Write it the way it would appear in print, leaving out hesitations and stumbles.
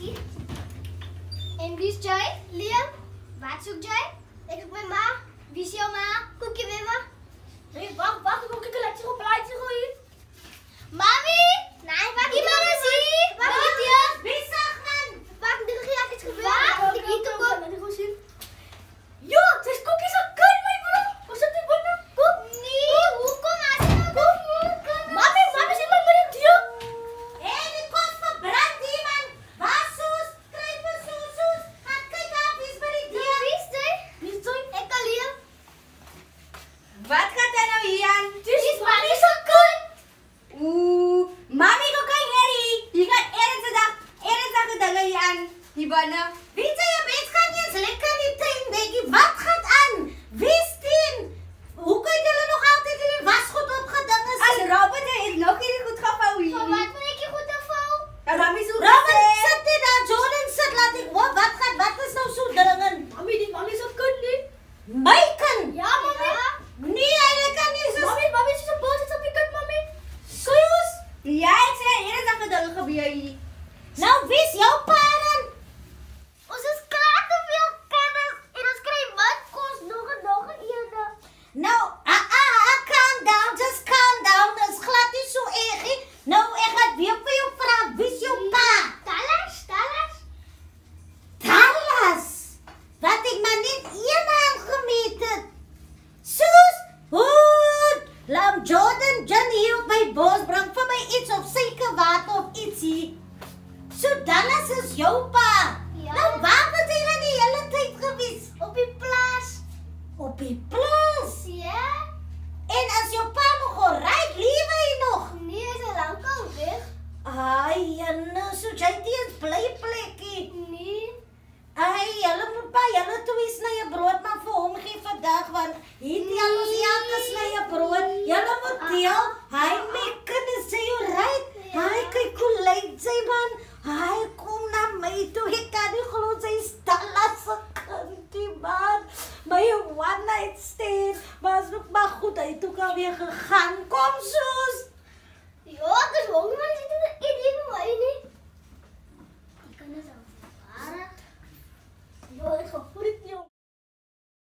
hier. En wie is Joy? Liam? Wat zoekt Joy? Ik zoek mijn ma. Wie is jouw ma? Koekje met me. Nee, wacht, ik moet een lekker op plaatje gooien. Mami? Nee, wacht. Iemand is hier. Wacht, hier. Wie zag man? Wacht, dit gaat iets gebeuren. Wacht, ik eet hem op. Ja, het is koekjes aan kan, mijn broer. Wat zit die binnen? Kom. Nee, hoe kom je? Mami, zit maar met die dier. Hé, die kost verbrand die man. Waar soes? Kruipen soes. Gaat kijken af, wie is bij die dier? Wie is dit? Wie is dit? Ik kan Liam. Wat gaat er nou hier aan? Dit is mami zo kan. Oeh, mami ko kay Harry. Je gaat ernstig dingen hier aan. Hibana. Weet je, het gaat niet eens lekker die tuin, denk je. Wat gaat aan? Wie is die? Hoe kun je nog altijd in je wasgoed opgedingen Als zijn? Robert het nog niet goed gevouwen Van hier. wat ben ik je goed afval? Ja, mami zo Robin, zit dit daar? Jordan zit, laat ik. Wat is nou zo dringend? Mami zo kan niet. Bacon! Ja, mami. Nee, hij kan niet zo. Mami is een boot op je kut, mami. Serieus? Ja, ik zei ernstig dingen gebeuren hier. Nou, wie is jouw parent? Ons is klaar te veel kennis. En ons krijgt wat kost nog een ene. Nou, calm down, just calm down. Dat is glad niet zo erg. Nou, ik ga weer voor jou vragen. Wie is jouw pa? Talas. Talas! Wat ik maar niet één aangemeten. Soes, goed. Laat Jordan John hier op mijn bos brengt voor mij iets of zeker water of ietsie. Zo, Dallas is jouw pa. Ja. Nou, waar was hij dan die hele tijd geweest? Op die plaats. Op die plaats. Ja? En als jouw pa nog al rijdt, leef hij nog? Nee, hij is al lang al weg. Ai, nou, zo jij die eens blij plekje. Nee. Ai, julle twee snye brood maar vir hom gee vandag want hier tel ons elke snye brood. Julle moet deel. Hy maak kinders, sê jy right? Hy kyk hoe lyk sy man. Hy